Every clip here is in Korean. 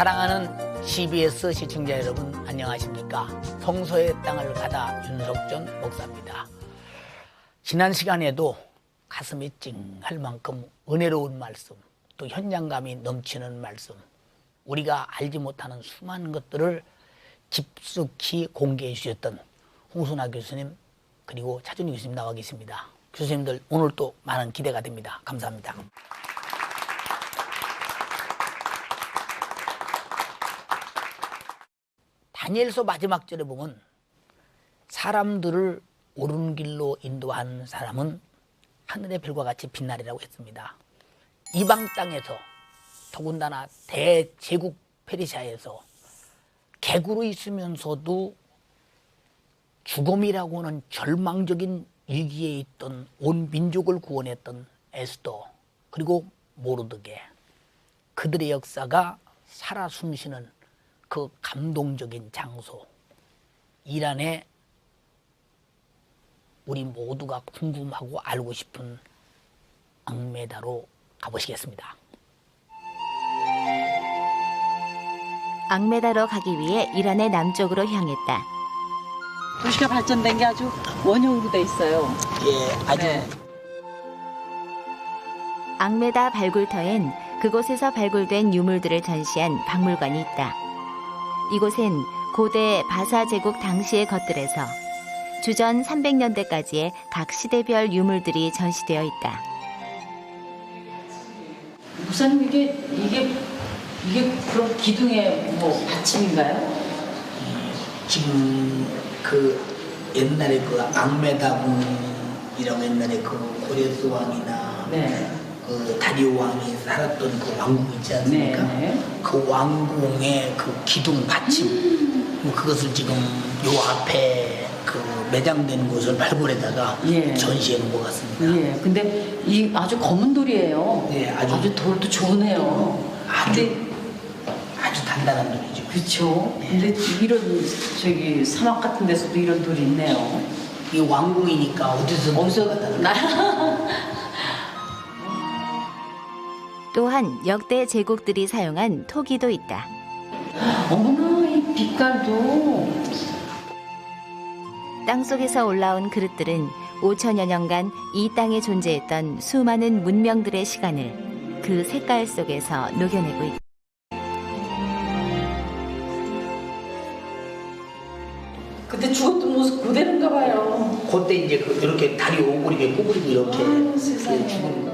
사랑하는 CBS 시청자 여러분 안녕하십니까? 성서의 땅을 가다 윤석전 목사입니다. 지난 시간에도 가슴이 찡할 만큼 은혜로운 말씀, 또 현장감이 넘치는 말씀, 우리가 알지 못하는 수많은 것들을 깊숙이 공개해 주셨던 홍순아 교수님 그리고 차준희 교수님 나와 계십니다. 교수님들 오늘 또 많은 기대가 됩니다. 감사합니다. 다니엘서 마지막 절에 보면 사람들을 옳은 길로 인도하는 사람은 하늘의 별과 같이 빛나리라고 했습니다. 이방 땅에서 더군다나 대제국 페르시아에서 객으로 있으면서도 죽음이라고 하는 절망적인 위기에 있던 온 민족을 구원했던 에스더 그리고 모르드게, 그들의 역사가 살아 숨쉬는 그 감동적인 장소 이란에 우리 모두가 궁금하고 알고 싶은 앙메다로 가보시겠습니다. 앙메다로 가기 위해 이란의 남쪽으로 향했다. 도시가 발전된 게 아주 원형으로 돼 있어요. 예, 아주 네. 앙메다 발굴터엔 그곳에서 발굴된 유물들을 전시한 박물관이 있다. 이곳엔 고대 바사 제국 당시의 것들에서 주전 300년대까지의 각 시대별 유물들이 전시되어 있다. 목사님 이게 그럼 기둥의 뭐 받침인가요? 지금 그 옛날에 그 앙메다궁이라고 옛날에 그 고레스 왕이나 네. 그 다리오 왕이 살았던 그 왕궁 있지 않습니까? 네. 그 왕궁의 그 기둥 받침 그것을 지금 요 앞에 그 매장된 곳을 발굴해다가 예. 전시해 놓은 것 같습니다. 예. 근데 이 아주 검은 돌이에요. 네, 아주 돌도 좋으네요. 근데 아주 단단한 돌이죠. 그렇죠. 네. 근데 이런 저기 사막 같은 데서도 이런 돌이 있네요. 이 왕궁이니까 어디서 나 또한 역대 제국들이 사용한 토기도 있다. 어머나 이 빛깔도 땅속에서 올라온 그릇들은 5천여 년간 이 땅에 존재했던 수많은 문명들의 시간을 그 색깔 속에서 녹여내고 있다. 그때 죽었던 모습 그대로인가 봐요. 그때 이제 그 이렇게 다리 오그리게 구부리고 이렇게 아유, 세상에. 죽은 거.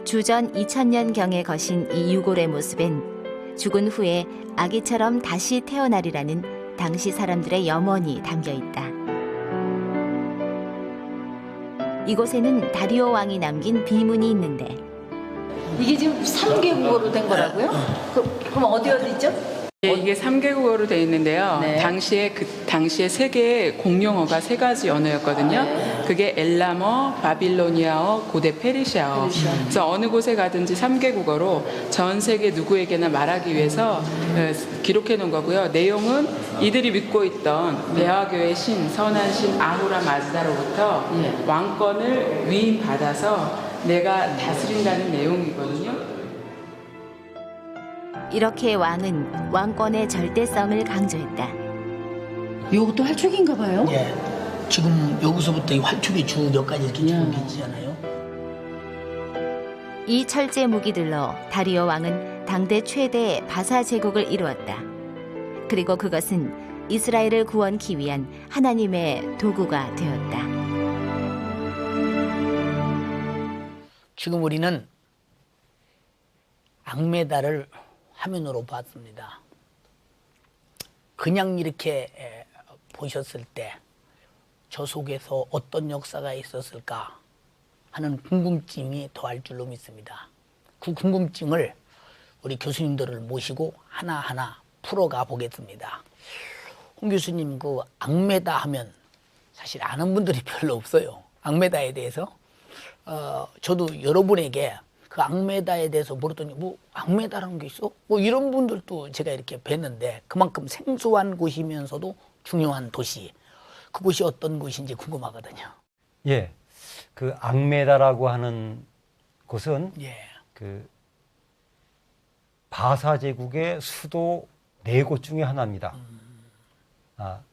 주전 2000년경에 거신 이 유골의 모습엔 죽은 후에 아기처럼 다시 태어나리라는 당시 사람들의 염원이 담겨 있다. 이곳에는 다리오 왕이 남긴 비문이 있는데 이게 지금 3개국어로 된 거라고요? 그럼 어디 있죠? 예, 이게 3개국어로 되어 있는데요. 네. 당시에 세계의 공용어가 세 가지 언어였거든요. 그게 엘람어, 바빌로니아어, 고대 페르시아어. 그래서 어느 곳에 가든지 3개국어로 전 세계 누구에게나 말하기 위해서 기록해 놓은 거고요. 내용은 이들이 믿고 있던 배화교의 신, 선한 신 아후라 마즈다로부터 왕권을 위임받아서 내가 다스린다는 내용이거든요. 이렇게 왕은 왕권의 절대성을 강조했다. 이것도 활촉인가 봐요? 예. 지금 여기서부터 이 활축의 주 몇 가지 이렇게 쭉 있잖아요. 이 철제 무기들로 다리오 왕은 당대 최대 바사 제국을 이루었다. 그리고 그것은 이스라엘을 구원하기 위한 하나님의 도구가 되었다. 지금 우리는 앙메다를 화면으로 봤습니다. 그냥 이렇게 보셨을 때 저 속에서 어떤 역사가 있었을까 하는 궁금증이 더할 줄로 믿습니다. 그 궁금증을 우리 교수님들을 모시고 하나하나 풀어가 보겠습니다. 홍 교수님, 그 앙메다 하면 사실 아는 분들이 별로 없어요. 앙메다에 대해서. 저도 여러분에게 그 앙메다에 대해서 물었더니 뭐 앙메다라는 게 있어? 뭐 이런 분들도 제가 이렇게 뵀는데 그만큼 생소한 곳이면서도 중요한 도시, 그곳이 어떤 곳인지 궁금하거든요. 예, 그 앙메다라고 하는 곳은 예. 그 바사 제국의 수도 4곳 중에 하나입니다.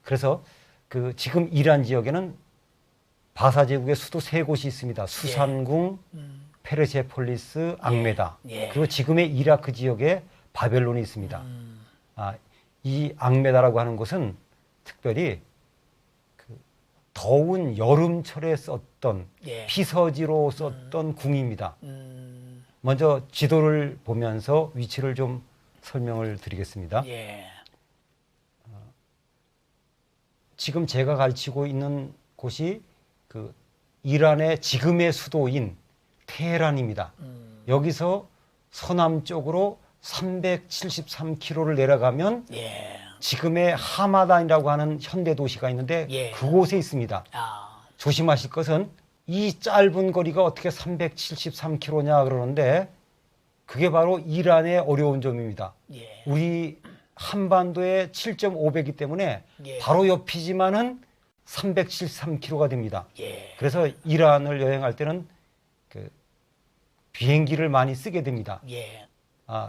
그래서 그 지금 이란 지역에는 바사 제국의 수도 3곳이 있습니다. 수산궁, 페르세폴리스, 앙메다. 예. 그리고 지금의 이라크 지역에 바벨론이 있습니다. 이 앙메다라고 하는 곳은 특별히 그 더운 여름철에 썼던 예. 피서지로 썼던 궁입니다. 먼저 지도를 보면서 위치를 좀 설명을 드리겠습니다. 예. 지금 제가 가르치고 있는 곳이 그 이란의 지금의 수도인 테헤란입니다. 여기서 서남쪽으로 373km를 내려가면 예. 지금의 하마단이라고 하는 현대 도시가 있는데 예. 그곳에 있습니다. 아, 조심하실 것은 이 짧은 거리가 어떻게 373km냐 그러는데 그게 바로 이란의 어려운 점입니다. 예. 우리 한반도의 7.5배이기 때문에 예. 바로 옆이지만은 373km가 됩니다. 예. 그래서 이란을 여행할 때는 그 비행기를 많이 쓰게 됩니다. 예.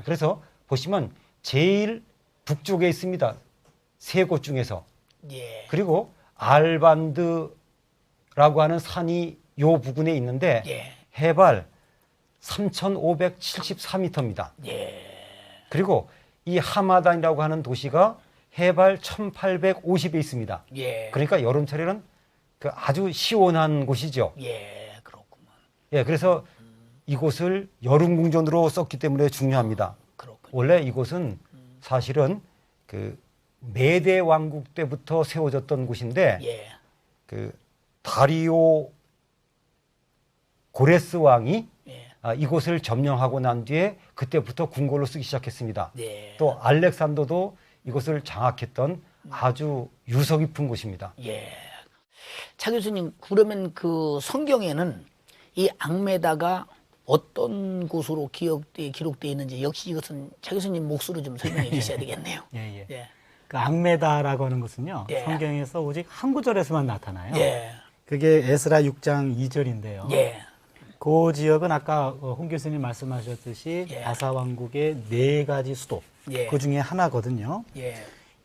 그래서 보시면 제일 북쪽에 있습니다. 3곳 중에서. 예. 그리고 알반드라고 하는 산이 요 부근에 있는데 예. 해발 3,574m입니다. 예. 그리고 이 하마단이라고 하는 도시가 해발 1,850에 있습니다. 예. 그러니까 여름철에는 그 아주 시원한 곳이죠. 예. 그렇구만. 예, 그래서 이곳을 여름 궁전으로 썼기 때문에 중요합니다. 그렇군요. 원래 이곳은 사실은 그 메데 왕국 때부터 세워졌던 곳인데 예. 그 다리오 고레스 왕이 예. 이곳을 점령하고 난 뒤에 그때부터 궁궐로 쓰기 시작했습니다. 네. 또 알렉산더도 이곳을 장악했던 아주 유서 깊은 곳입니다. 예. 차 교수님, 그러면 그 성경에는 이 앙메다가 어떤 곳으로 기록되어 있는지 역시 이것은 차 교수님 몫으로 좀 설명해 주셔야 되겠네요. 예, 예. 예. 그 앙메다라고 하는 것은요. 예. 성경에서 오직 한 구절에서만 나타나요. 예. 그게 에스라 6장 2절인데요. 예. 그 지역은 아까 홍 교수님 말씀하셨듯이 예. 바사 왕국의 4가지 수도 예. 그 중에 하나거든요. 예.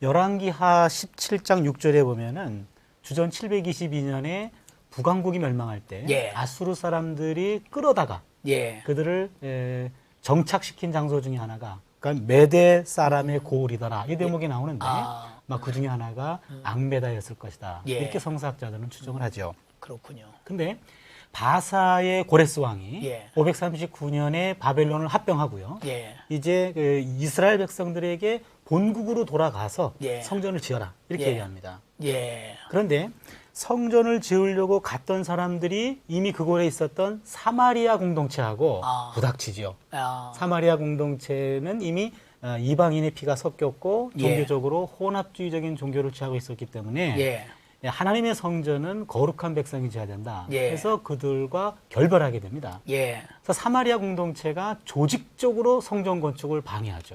열왕기하 17장 6절에 보면은 주전 722년에 북왕국이 멸망할 때 예. 아수르 사람들이 끌어다가 예. 그들을 정착시킨 장소 중에 하나가 그러니까 메대 사람의 고을이더라 이 대목이 나오는데 막 그 중에 하나가 앙메다였을 것이다. 예. 이렇게 성사학자들은 추정을 하죠. 그렇군요. 근데 바사의 고레스 왕이 예. 539년에 바벨론을 합병하고요. 예. 이제 그 이스라엘 백성들에게 본국으로 돌아가서 예. 성전을 지어라 이렇게 예. 얘기합니다. 예. 그런데 성전을 지으려고 갔던 사람들이 이미 그곳에 있었던 사마리아 공동체하고 부닥치죠. 사마리아 공동체는 이미 이방인의 피가 섞였고 예. 종교적으로 혼합주의적인 종교를 취하고 있었기 때문에 예. 하나님의 성전은 거룩한 백성이 지어야 된다. 예. 그래서 그들과 결별하게 됩니다. 예. 그래서 사마리아 공동체가 조직적으로 성전 건축을 방해하죠.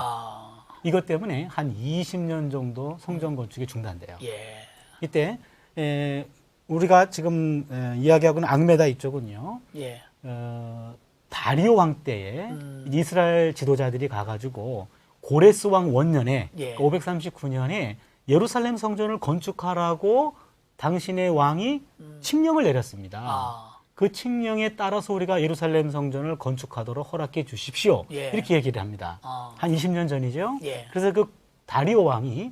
이것 때문에 한 20년 정도 성전 건축이 중단돼요. 예. 이때 우리가 지금 이야기하고 있는 앙메다 이쪽은요. 예. 다리오 왕 때에 이스라엘 지도자들이 가가지고 고레스 왕 원년에 예. 539년에 예루살렘 성전을 건축하라고 당신의 왕이 칙령을 내렸습니다. 그 칙령에 따라서 우리가 예루살렘 성전을 건축하도록 허락해 주십시오. 예. 이렇게 얘기를 합니다. 한 20년 전이죠. 예. 그래서 그 다리오 왕이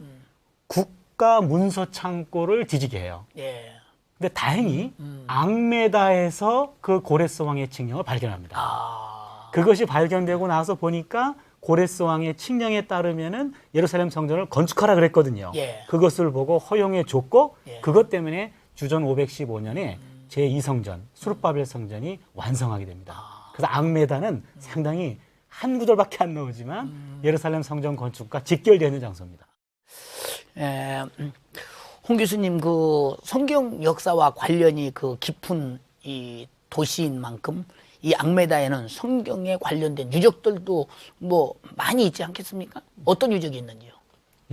국가 문서 창고를 뒤지게 해요. 예. 근데 다행히 앙메다에서 그 고레스 왕의 칙령을 발견합니다. 그것이 발견되고 나서 보니까 고레스 왕의 칙령에 따르면은 예루살렘 성전을 건축하라 그랬거든요. 예. 그것을 보고 허용해 줬고 예. 그것 때문에 주전 515년에 제2성전 수르바벨 성전이 완성하게 됩니다. 그래서 앙메다는 상당히 한 구절밖에 안 나오지만 예루살렘 성전 건축과 직결되는 장소입니다. 홍 교수님, 그 성경 역사와 관련이 그 깊은 이 도시인 만큼 이 앙메다에는 성경에 관련된 유적들도 뭐 많이 있지 않겠습니까? 어떤 유적이 있는지요?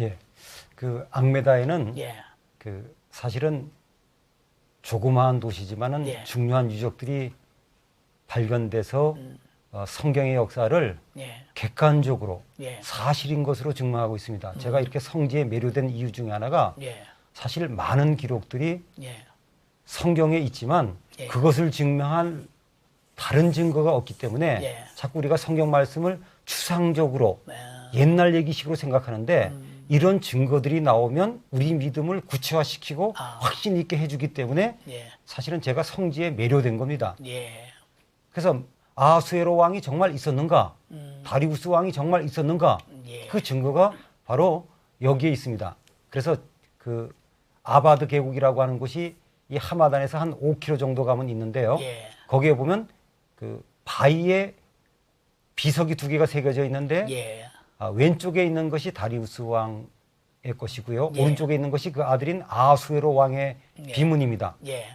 예, 그 앙메다에는 예. 그 사실은 조그마한 도시지만은 예. 중요한 유적들이 발견돼서 성경의 역사를 예. 객관적으로 예. 사실인 것으로 증명하고 있습니다. 제가 이렇게 성지에 매료된 이유 중에 하나가 예. 사실 많은 기록들이 예. 성경에 있지만 예. 그것을 증명한 다른 증거가 없기 때문에 예. 자꾸 우리가 성경 말씀을 추상적으로 아, 옛날 얘기식으로 생각하는데 이런 증거들이 나오면 우리 믿음을 구체화시키고 아. 확신 있게 해주기 때문에 예. 사실은 제가 성지에 매료된 겁니다. 예. 그래서 아하수에로 왕이 정말 있었는가? 다리우스 왕이 정말 있었는가? 예. 그 증거가 바로 여기에 있습니다. 그래서 그 아바드 계곡이라고 하는 곳이 이 하마단에서 한 5km 정도 가면 있는데요. 예. 거기에 보면 그 바위에 비석이 2개가 새겨져 있는데 예. 왼쪽에 있는 것이 다리우스 왕의 것이고요. 예. 오른쪽에 있는 것이 그 아들인 아하수에로 왕의 예. 비문입니다. 예.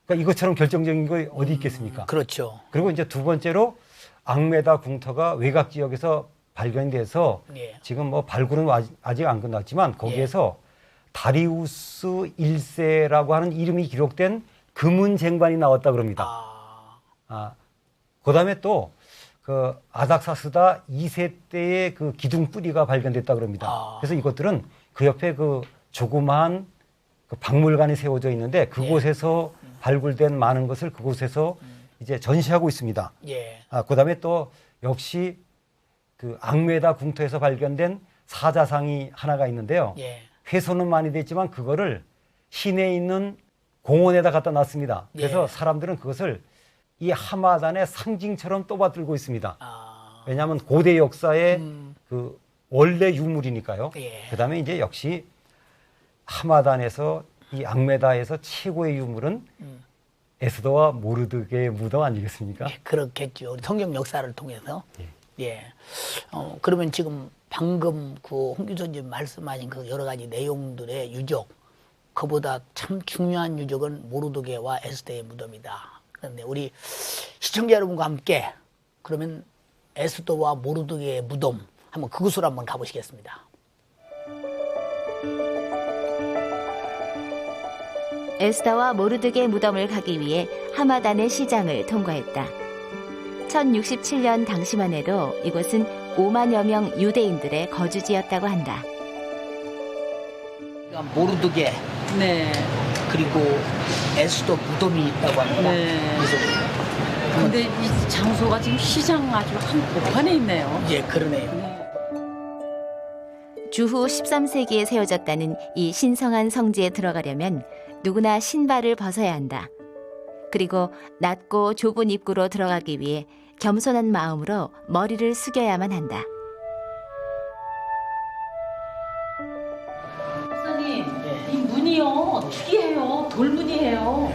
그러니까 이것처럼 결정적인 거 어디 있겠습니까? 그렇죠. 그리고 이제 두 번째로 앙메다 궁터가 외곽 지역에서 발견돼서 예. 지금 뭐 발굴은 아직 안 끝났지만 거기에서 다리우스 1세라고 하는 이름이 기록된 금은 쟁반이 나왔다 그럽니다. 그다음에 또 그 아닥사스다 2세 때의 그 기둥 뿌리가 발견됐다 그럽니다. 그래서 이것들은 그 옆에 그 조그마한 그 박물관이 세워져 있는데 그곳에서 발굴된 많은 것을 그곳에서 이제 전시하고 있습니다. 예. 그다음에 또 역시 그 앙메다 궁터에서 발견된 사자상이 하나가 있는데요. 예. 훼손은 많이 됐지만 그거를 시내에 있는 공원에다 갖다 놨습니다. 그래서 예. 사람들은 그것을 이 하마단의 상징처럼 떠받들고 있습니다. 아. 왜냐하면 고대 역사의 그 원래 유물이니까요. 예. 그다음에 이제 역시 하마단에서 이 앙메다에서 최고의 유물은 에스더와 모르드게의 무덤 아니겠습니까? 예, 그렇겠죠. 우리 성경 역사를 통해서. 예. 그러면 지금 방금 그 홍 교수님 말씀하신 그 여러 가지 내용들의 유적, 그보다 참 중요한 유적은 모르드게와 에스더의 무덤이다. 그런데 우리 시청자 여러분과 함께 그러면 에스더와 모르드게의 무덤 한번 그곳으로 한번 가보시겠습니다. 에스더와 모르드게 무덤을 가기 위해 하마단의 시장을 통과했다. 1067년 당시만 해도 이곳은 5만여 명 유대인들의 거주지였다고 한다. 모르드게 네. 그리고 에스더 무덤이 있다고 합니다. 네. 그래서 근데 이 장소가 지금 시장 아주 한복판에 있네요. 예, 그러네요. 주후 13세기에 세워졌다는 이 신성한 성지에 들어가려면 누구나 신발을 벗어야 한다. 그리고 낮고 좁은 입구로 들어가기 위해 겸손한 마음으로 머리를 숙여야만 한다. 목사님, 이 문이요 특이해요. 돌문이에요.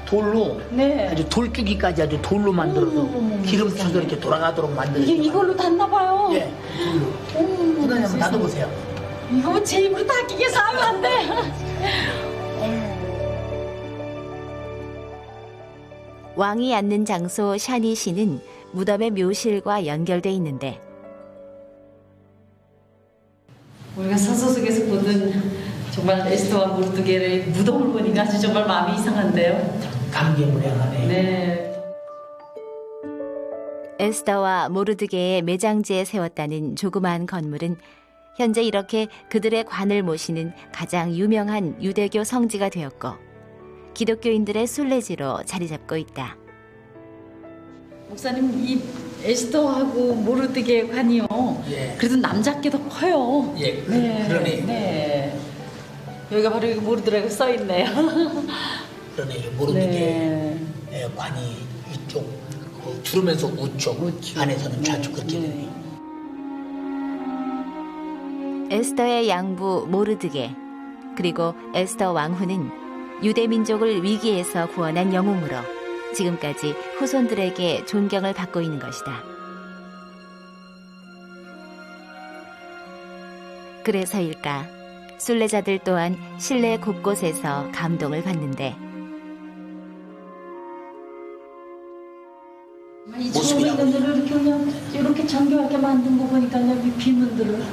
돌로 네. 아주 돌주기까지 아주 돌로 만들어서 어머머머, 기름쳐서 이렇게 돌아가도록 만들어서 이걸로 닿나 봐요. 예, 돌로. 그다음에 한번 놔둬보세요. 이거 뭐 제 입으로 닦이게 싸면 안 돼. 왕이 앉는 장소 샤니시는 무덤의 묘실과 연결돼 있는데 우리가 서서 속에서 보던 정말 에스더와 모르드게의 무덤을 보니까 아주 정말 마음이 이상한데요. 감개무량하네요. 네. 에스더와 모르드게의 매장지에 세웠다는 조그마한 건물은 현재 이렇게 그들의 관을 모시는 가장 유명한 유대교 성지가 되었고 기독교인들의 순례지로 자리 잡고 있다. 목사님 이 에스더하고 모르드게 관이요. 예. 그래도 남자께 더 커요. 예, 그러네요. 네. 여기가 바로 여기 모르드라고 써 있네요. 그러네요. 모르드게 네. 관이 이쪽, 두르면서 우측, 안에서는 좌측 그렇게 네. 되네요. 에스더의 양부 모르드게 그리고 에스더 왕후는 유대 민족을 위기에서 구원한 영웅으로 지금까지 후손들에게 존경을 받고 있는 것이다. 그래서일까 순례자들 또한 실내 곳곳에서 감동을 받는데 이 처음에 있는 데를 이렇게 그냥 이렇게 정교하게 만든 거 보니까 여기 비문들을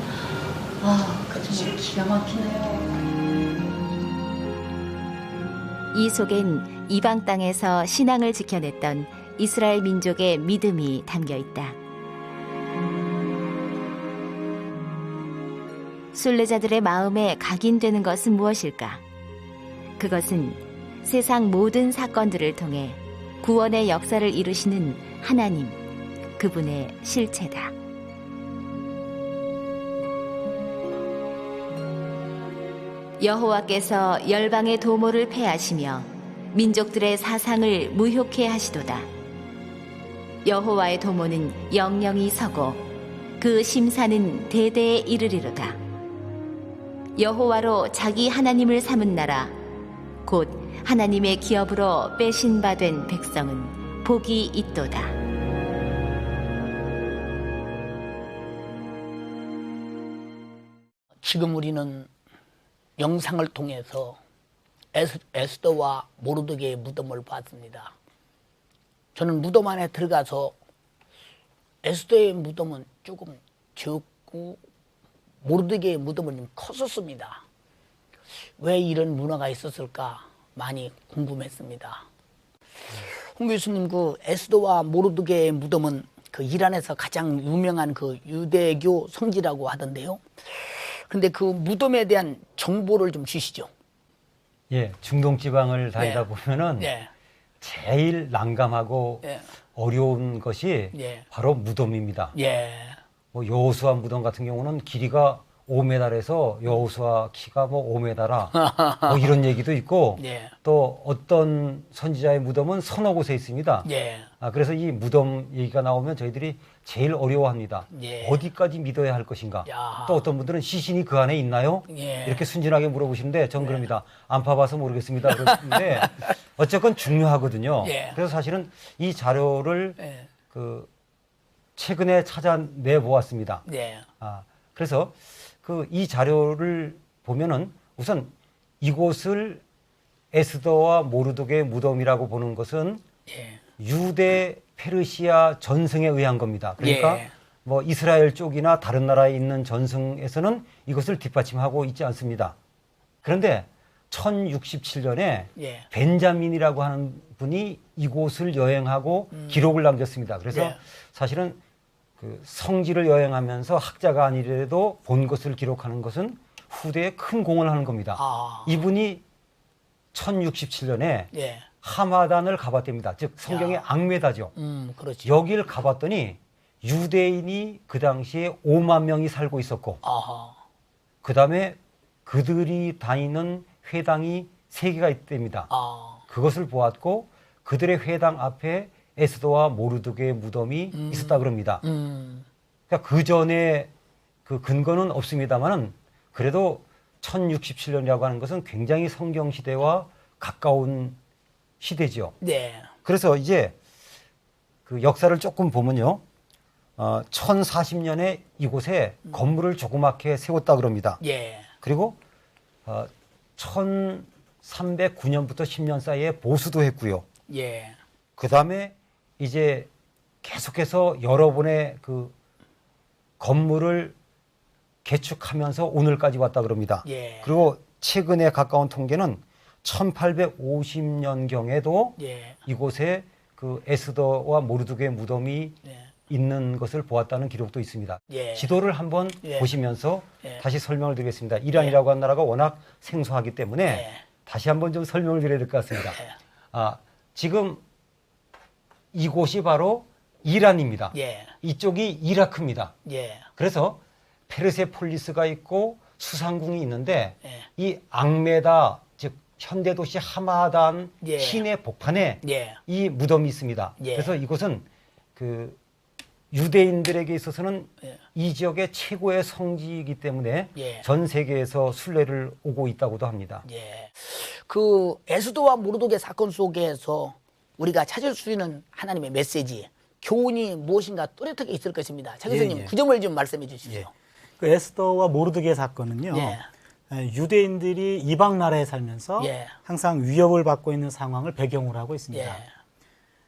정말 기가 막히네요. 이 속엔 이방 땅에서 신앙을 지켜냈던 이스라엘 민족의 믿음이 담겨 있다. 순례자들의 마음에 각인되는 것은 무엇일까? 그것은 세상 모든 사건들을 통해 구원의 역사를 이루시는 하나님, 그분의 실체다. 여호와께서 열방의 도모를 패하시며 민족들의 사상을 무효케 하시도다. 여호와의 도모는 영영이 서고 그 심사는 대대에 이르리로다. 여호와로 자기 하나님을 삼은 나라, 곧 하나님의 기업으로 빼신 바 된 백성은 복이 있도다. 지금 우리는 영상을 통해서 에스더와 모르드게의 무덤을 봤습니다. 저는 무덤 안에 들어가서 에스더의 무덤은 조금 적고 모르드게의 무덤은 좀 컸었습니다. 왜 이런 문화가 있었을까 많이 궁금했습니다. 홍 교수님, 그 에스더와 모르드게의 무덤은 그 이란에서 가장 유명한 그 유대교 성지라고 하던데요. 근데 그 무덤에 대한 정보를 좀 주시죠. 예, 중동 지방을 다니다 네. 보면은 네. 제일 난감하고 네. 어려운 것이 네. 바로 무덤입니다. 예. 뭐 여호수아 무덤 같은 경우는 길이가 5m에서 여호수아 키가 뭐 5m라 뭐 이런 얘기도 있고 네. 또 어떤 선지자의 무덤은 서너 곳에 있습니다. 예. 그래서 이 무덤 얘기가 나오면 저희들이 제일 어려워합니다. 예. 어디까지 믿어야 할 것인가? 야. 또 어떤 분들은 시신이 그 안에 있나요? 예. 이렇게 순진하게 물어보시는데 전 그럽니다. 안 파봐서 모르겠습니다. 그런데 어쨌건 중요하거든요. 예. 그래서 사실은 이 자료를 예. 그 최근에 찾아내 보았습니다. 예. 그래서 그 이 자료를 보면은 우선 이곳을 에스더와 모르드게의 무덤이라고 보는 것은 예. 유대 페르시아 전승에 의한 겁니다. 그러니까 예. 뭐 이스라엘 쪽이나 다른 나라에 있는 전승에서는 이것을 뒷받침하고 있지 않습니다. 그런데 1067년에 예. 벤자민이라고 하는 분이 이곳을 여행하고 기록을 남겼습니다. 그래서 예. 사실은 그 성지를 여행하면서 학자가 아니래도 본 것을 기록하는 것은 후대에 큰 공헌을 하는 겁니다. 이분이 1067년에 예. 하마단을 가봤답니다. 즉 성경의 앙메다죠. 그렇죠. 여기를 가봤더니 유대인이 그 당시에 5만 명이 살고 있었고 그 다음에 그들이 다니는 회당이 3개가 있답니다. 그것을 보았고 그들의 회당 앞에 에스더와 모르드게의 무덤이 있었다 그럽니다. 그러니까 그 전에 그 근거는 없습니다만은 그래도 1067년이라고 하는 것은 굉장히 성경 시대와 가까운 시대죠. 네. 그래서 이제 그 역사를 조금 보면요. 1040년에 이곳에 건물을 조그맣게 세웠다 그럽니다. 예. 그리고 1309년부터 10년 사이에 보수도 했고요. 예. 그 다음에 이제 계속해서 여러 번의 그 건물을 개축하면서 오늘까지 왔다 그럽니다. 예. 그리고 최근에 가까운 통계는 1850년경에도 예. 이곳에 그 에스더와 모르드게의 무덤이 예. 있는 것을 보았다는 기록도 있습니다. 예. 지도를 한번 예. 보시면서 예. 다시 설명을 드리겠습니다. 이란이라고 하는 나라가 워낙 생소하기 때문에 예. 다시 한번 좀 설명을 드려야 될 것 같습니다. 지금 이곳이 바로 이란입니다. 예. 이쪽이 이라크입니다. 예. 그래서 페르세폴리스가 있고 수상궁이 있는데 예. 이 앙메다 즉 현대도시 하마단 예. 시내 복판에 예. 이 무덤이 있습니다. 예. 그래서 이곳은 그 유대인들에게 있어서는 예. 이 지역의 최고의 성지이기 때문에 예. 전 세계에서 순례를 오고 있다고도 합니다. 예. 그 에스더와 모르드게 사건 속에서 우리가 찾을 수 있는 하나님의 메시지, 교훈이 무엇인가 뚜렷하게 있을 것입니다. 차 교수님, 예. 그 점을 좀 말씀해 주시죠. 그 에스더와 모르드게 사건은요. 예. 유대인들이 이방 나라에 살면서 예. 항상 위협을 받고 있는 상황을 배경으로 하고 있습니다.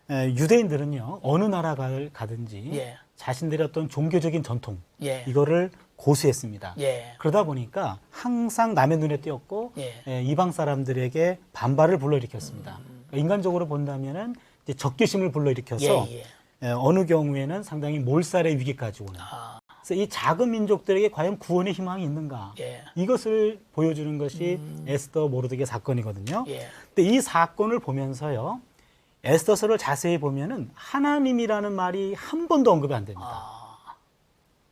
유대인들은요 어느 나라를 가든지 예. 자신들의 어떤 종교적인 전통 예. 이거를 고수했습니다. 예. 그러다 보니까 항상 남의 눈에 띄었고 예. 이방 사람들에게 반발을 불러일으켰습니다. 그러니까 인간적으로 본다면은 이제 적개심을 불러일으켜서 예. 어느 경우에는 상당히 몰살의 위기까지 오는 그래서 이 작은 민족들에게 과연 구원의 희망이 있는가? 예. 이것을 보여주는 것이 에스더 모르드게 사건이거든요. 예. 근데 이 사건을 보면서요, 에스더서를 자세히 보면은 하나님이라는 말이 한 번도 언급이 안 됩니다.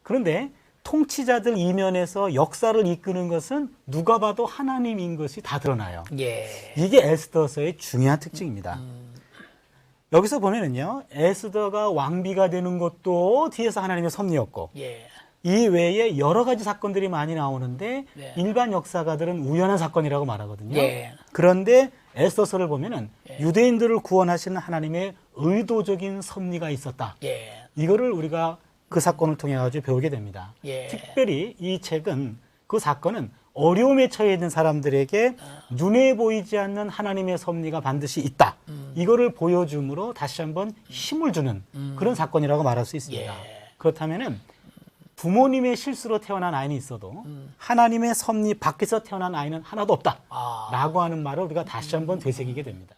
그런데 통치자들 이면에서 역사를 이끄는 것은 누가 봐도 하나님인 것이 다 드러나요. 예. 이게 에스더서의 중요한 특징입니다. 여기서 보면은요, 에스더가 왕비가 되는 것도 뒤에서 하나님의 섭리였고, 예. 이 외에 여러 가지 사건들이 많이 나오는데 네. 일반 역사가들은 우연한 사건이라고 말하거든요. 예. 그런데 에스더서를 보면은 유대인들을 구원하시는 하나님의 의도적인 섭리가 있었다. 예. 이거를 우리가 그 사건을 통해 가지고 배우게 됩니다. 예. 특별히 이 책은 그 사건은 어려움에 처해 있는 사람들에게 눈에 보이지 않는 하나님의 섭리가 반드시 있다. 이거를 보여줌으로 다시 한번 힘을 주는 그런 사건이라고 말할 수 있습니다. 예. 그렇다면은 부모님의 실수로 태어난 아이는 있어도 하나님의 섭리 밖에서 태어난 아이는 하나도 없다. 라고 하는 말을 우리가 다시 한번 되새기게 됩니다.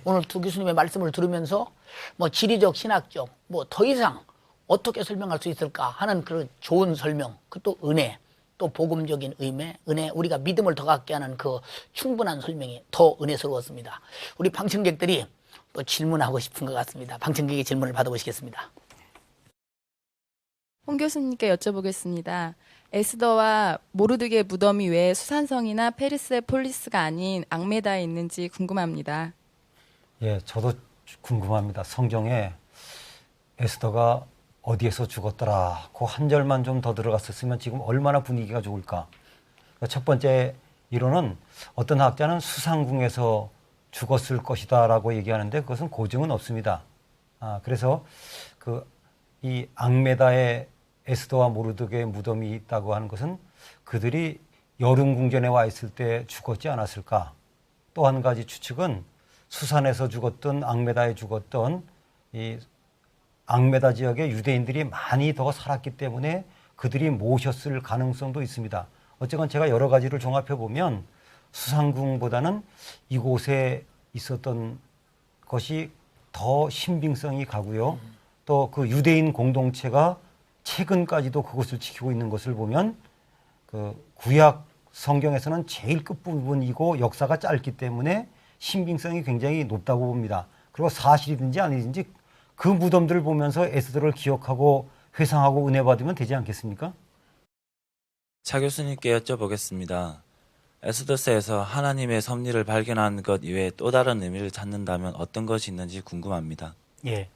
오늘 두 교수님의 말씀을 들으면서 뭐 지리적, 신학적, 뭐 더 이상 어떻게 설명할 수 있을까 하는 그런 좋은 설명, 그 또 은혜, 또 복음적인 의미, 은혜, 우리가 믿음을 더 갖게 하는 그 충분한 설명이 더 은혜스러웠습니다. 우리 방청객들이 또 질문하고 싶은 것 같습니다. 방청객의 질문을 받아보시겠습니다. 홍 교수님께 여쭤보겠습니다. 에스더와 모르드게 무덤이 왜 수산성이나 페르세폴리스가 아닌 앙메다에 있는지 궁금합니다. 예, 저도 궁금합니다. 성경에 에스더가 어디에서 죽었더라. 그 한 절만 좀 더 들어갔었으면 지금 얼마나 분위기가 좋을까. 첫 번째 이론은 어떤 학자는 수상궁에서 죽었을 것이다라고 얘기하는데 그것은 고증은 없습니다. 그래서 이 앙메다에 에스더와 모르드게의 무덤이 있다고 하는 것은 그들이 여름궁전에 와 있을 때 죽었지 않았을까. 또 한 가지 추측은 수산에서 죽었던 앙메다에 죽었던 이 앙메다 지역의 유대인들이 많이 더 살았기 때문에 그들이 모셨을 가능성도 있습니다. 어쨌건 제가 여러 가지를 종합해 보면 수상궁보다는 이곳에 있었던 것이 더 신빙성이 가고요. 또 그 유대인 공동체가 최근까지도 그것을 지키고 있는 것을 보면 그 구약 성경에서는 제일 끝부분이고 역사가 짧기 때문에 신빙성이 굉장히 높다고 봅니다. 그리고 사실이든지 아니든지 그 무덤들을 보면서 에스더를 기억하고 회상하고 은혜 받으면 되지 않겠습니까? 차 교수님께 여쭤보겠습니다. 에스더서에서 하나님의 섭리를 발견한 것 이외에 또 다른 의미를 찾는다면 어떤 것이 있는지 궁금합니다. 예.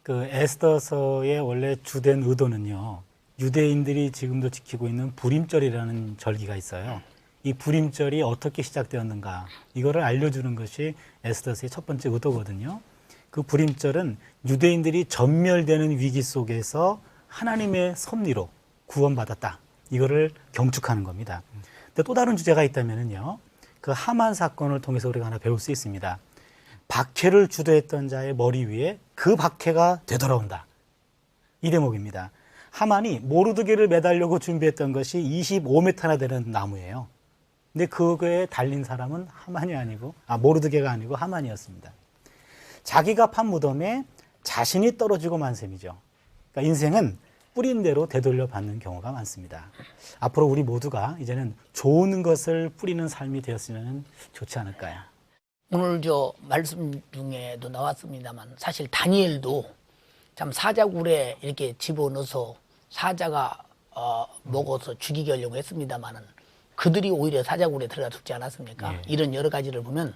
그 에스더서의 원래 주된 의도는요, 유대인들이 지금도 지키고 있는 불임절이라는 절기가 있어요. 이 불임절이 어떻게 시작되었는가, 이거를 알려주는 것이 에스더서의 첫 번째 의도거든요. 그 불임절은 유대인들이 전멸되는 위기 속에서 하나님의 섭리로 구원받았다. 이거를 경축하는 겁니다. 근데 또 다른 주제가 있다면요, 그 하만 사건을 통해서 우리가 하나 배울 수 있습니다. 박해를 주도했던 자의 머리 위에 그 박해가 되돌아온다. 이 대목입니다. 하만이 모르드게를 매달려고 준비했던 것이 25m나 되는 나무예요. 근데 그거에 달린 사람은 하만이 아니고, 모르드게가 아니고 하만이었습니다. 자기가 판 무덤에 자신이 떨어지고 만 셈이죠. 그러니까 인생은 뿌린 대로 되돌려 받는 경우가 많습니다. 앞으로 우리 모두가 이제는 좋은 것을 뿌리는 삶이 되었으면 좋지 않을까요? 오늘 말씀 중에도 나왔습니다만 사실 다니엘도 참 사자굴에 이렇게 집어넣어서 사자가 먹어서 죽이게 하려고 했습니다만은 그들이 오히려 사자굴에 들어가 죽지 않았습니까? 네. 이런 여러 가지를 보면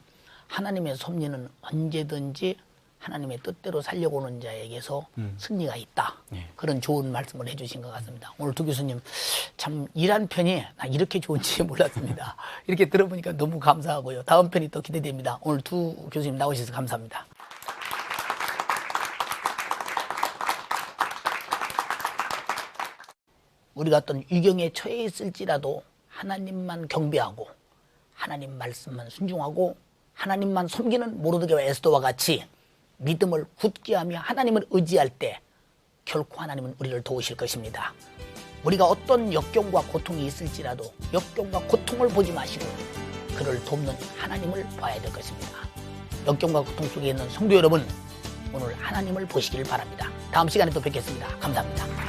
하나님의 섭리는 언제든지 하나님의 뜻대로 살려고 오는 자에게서 승리가 있다. 네. 그런 좋은 말씀을 해주신 것 같습니다. 오늘 두 교수님 참 일한 편이 나 이렇게 좋은지 몰랐습니다. 이렇게 들어보니까 너무 감사하고요. 다음 편이 또 기대됩니다. 오늘 두 교수님 나오셔서 감사합니다. 우리가 어떤 위경에 처해 있을지라도 하나님만 경배하고 하나님 말씀만 순종하고 하나님만 섬기는 모르드게와 에스더와 같이 믿음을 굳게 하며 하나님을 의지할 때 결코 하나님은 우리를 도우실 것입니다. 우리가 어떤 역경과 고통이 있을지라도 역경과 고통을 보지 마시고 그를 돕는 하나님을 봐야 될 것입니다. 역경과 고통 속에 있는 성도 여러분, 오늘 하나님을 보시길 바랍니다. 다음 시간에 또 뵙겠습니다. 감사합니다.